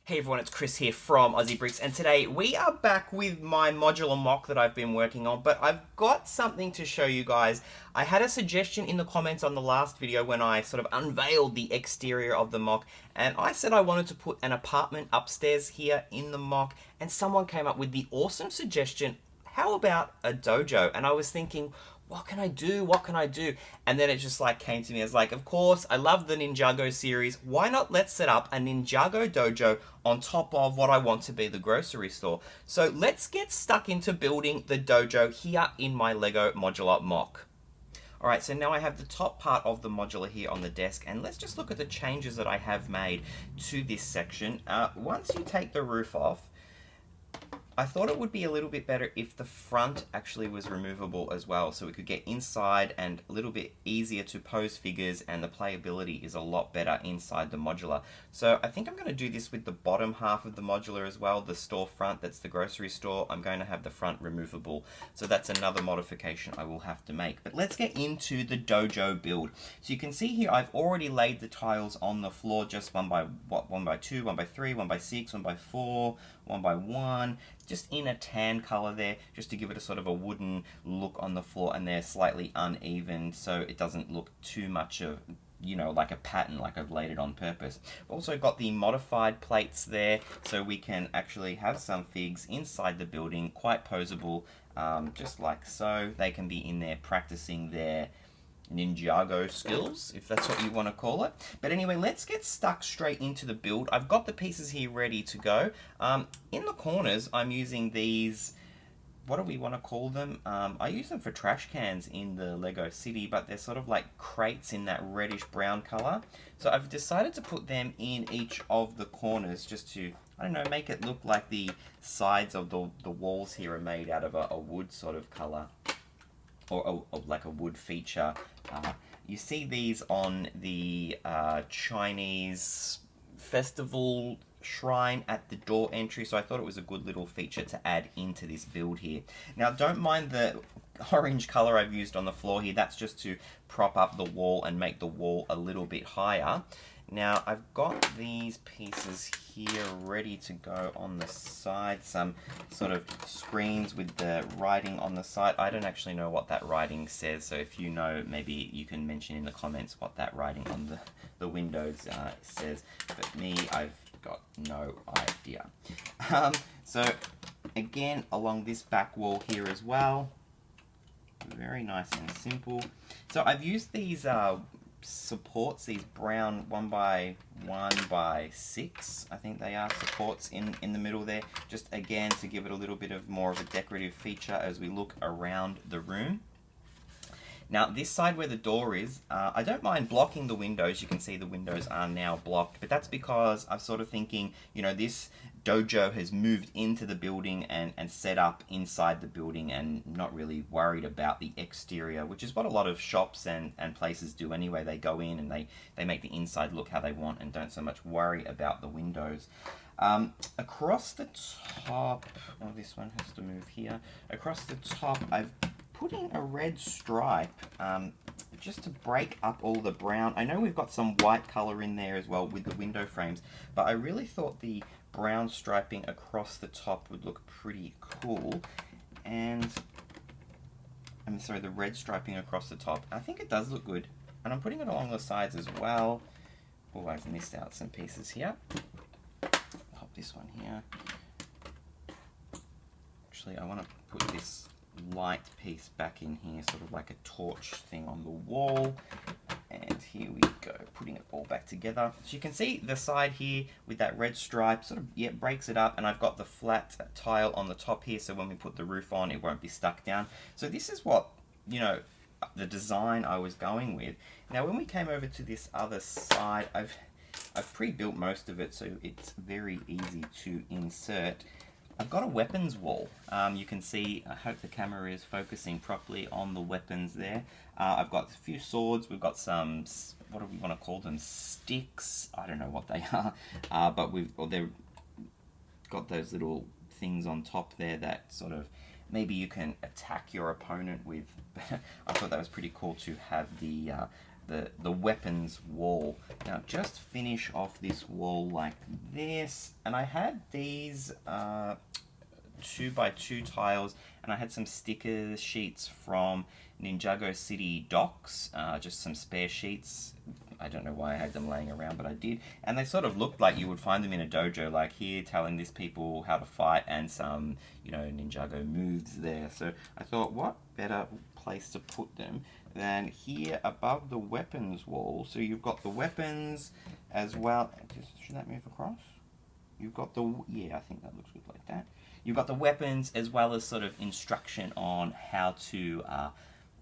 Hey everyone, it's Chris here from Aussie Bricks, and today we are back with my modular mock that I've been working on, but I've got something to show you guys. I had a suggestion in the comments on the last video when I sort of unveiled the exterior of the mock, and I said I wanted to put an apartment upstairs here in the mock, and someone came up with the awesome suggestion, how about a dojo? And I was thinking, what can I do? What can I do? And then it just like came to me as like, of course, I love the Ninjago series. Why not let's set up a Ninjago dojo on top of what I want to be the grocery store? So let's get stuck into building the dojo here in my LEGO modular mock. Alright, so now I have the top part of the modular here on the desk, and let's just look at the changes that I have made to this section. Once you take the roof off, I thought it would be a little bit better if the front actually was removable as well, so we could get inside and a little bit easier to pose figures, and the playability is a lot better inside the modular. So I think I'm going to do this with the bottom half of the modular as well, the storefront, that's the grocery store. I'm going to have the front removable, so that's another modification I will have to make. But let's get into the dojo build. So you can see here I've already laid the tiles on the floor, just one by 2, 1 by 3, 1 by 6, 1 by 4, 1 by 1, just in a tan color there, just to give it a sort of a wooden look on the floor, and they're slightly uneven so it doesn't look too much of, you know, like a pattern, like I've laid it on purpose. Also got the modified plates there, so we can actually have some figs inside the building, quite posable, just like so. They can be in there practicing their Ninjago skills, if that's what you want to call it. But anyway, let's get stuck straight into the build. I've got the pieces here ready to go. In the corners, I'm using these, what do we want to call them? I use them for trash cans in the Lego City, but they're sort of like crates in that reddish brown color. So I've decided to put them in each of the corners just to, I don't know, make it look like the sides of the walls here are made out of a wood sort of color, or like a wood feature. You see these on the Chinese festival shrine at the door entry, so I thought it was a good little feature to add into this build here. Now don't mind the orange color I've used on the floor here, that's just to prop up the wall and make the wall a little bit higher. Now I've got these pieces here ready to go on the side, some sort of screens with the writing on the side. I don't actually know what that writing says, so if you know, maybe you can mention in the comments what that writing on the windows says. But me, I've got no idea. So again, along this back wall here as well, very nice and simple. So I've used these supports, these brown 1 by 1 by 6, I think they are, supports in the middle there, just again to give it a little bit of more of a decorative feature as we look around the room. Now this side where the door is, I don't mind blocking the windows. You can see the windows are now blocked, but that's because I'm sort of thinking, you know, this dojo has moved into the building and set up inside the building, and not really worried about the exterior, which is what a lot of shops and places do anyway. They go in and they make the inside look how they want and don't so much worry about the windows. Across the top, oh, this one has to move here. Across the top, I've put in a red stripe just to break up all the brown. I know we've got some white color in there as well with the window frames, but I really thought the brown striping across the top would look pretty cool. And I'm sorry, the red striping across the top, I think it does look good, and I'm putting it along the sides as well. Oh, I've missed out some pieces here. Pop this one here. Actually, I want to put this light piece back in here, sort of like a torch thing on the wall. And here we go, putting it all back together. So you can see the side here with that red stripe sort of, yeah, breaks it up, and I've got the flat tile on the top here, so when we put the roof on, it won't be stuck down. So this is what, you know, the design I was going with. Now when we came over to this other side, I've pre-built most of it, so it's very easy to insert. I've got a weapons wall. You can see, I hope the camera is focusing properly on the weapons there. I've got a few swords, we've got some, what do we want to call them, sticks? I don't know what they are, but they've got those little things on top there that sort of, maybe you can attack your opponent with. I thought that was pretty cool to have the the weapons wall. Now just finish off this wall like this, and I had these 2x2 tiles, and I had some sticker sheets from Ninjago City Docks, just some spare sheets. I don't know why I had them laying around, but I did. And they sort of looked like you would find them in a dojo, like here, telling these people how to fight, and some, you know, Ninjago moves there. So I thought, what better place to put them than here above the weapons wall. So you've got the weapons as well. Should that move across? You've got the, yeah, I think that looks good like that. You've got the weapons as well as sort of instruction on how to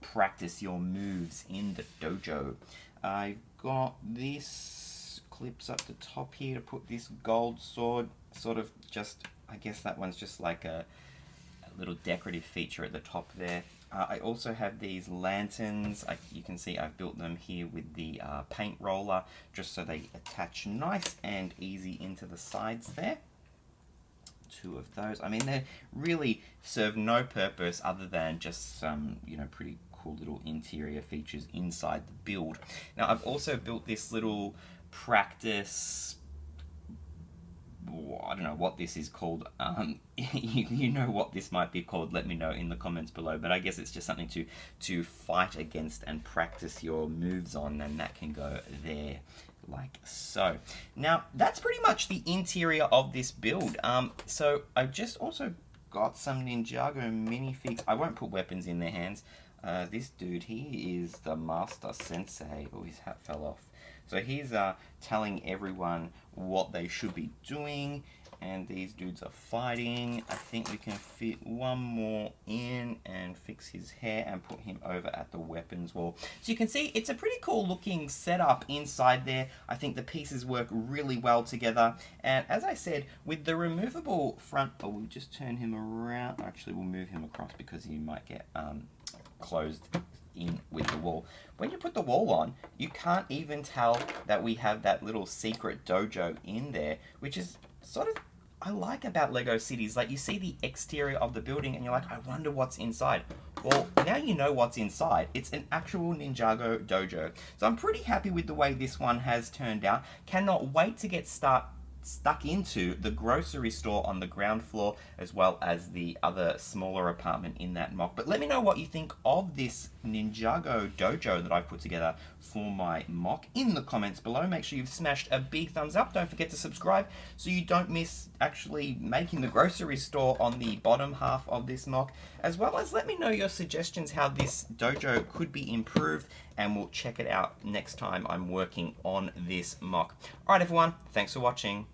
practice your moves in the dojo. I've got this clips up the top here to put this gold sword, sort of just, I guess that one's just like a little decorative feature at the top there. I also have these lanterns. You can see I've built them here with the paint roller, just so they attach nice and easy into the sides there. Two of those. I mean, they really serve no purpose other than just some, you know, pretty cool little interior features inside the build. Now, I've also built this little practice, I don't know what this is called. You know what this might be called, let me know in the comments below, but I guess it's just something to fight against and practice your moves on, and that can go there like so. Now that's pretty much the interior of this build. So I just also got some Ninjago minifigs. I won't put weapons in their hands. This dude, he is the master sensei. Oh, his hat fell off. So he's telling everyone what they should be doing, and these dudes are fighting. I think we can fit one more in and fix his hair and put him over at the weapons wall. So you can see it's a pretty cool looking setup inside there. I think the pieces work really well together, and as I said, with the removable front, we'll just turn him around. Actually, we'll move him across because he might get closed in with the wall. When you put the wall on, you can't even tell that we have that little secret dojo in there, which is sort of I like about Lego cities. Like, you see the exterior of the building and you're like, I wonder what's inside. Well, now you know what's inside. It's an actual Ninjago dojo. So I'm pretty happy with the way this one has turned out. Cannot wait to get stuck into the grocery store on the ground floor, as well as the other smaller apartment in that mock. But let me know what you think of this Ninjago dojo that I've put together for my mock in the comments below. Make sure you've smashed a big thumbs up. Don't forget to subscribe so you don't miss actually making the grocery store on the bottom half of this mock, as well as let me know your suggestions how this dojo could be improved, and we'll check it out next time I'm working on this mock. Alright everyone, thanks for watching.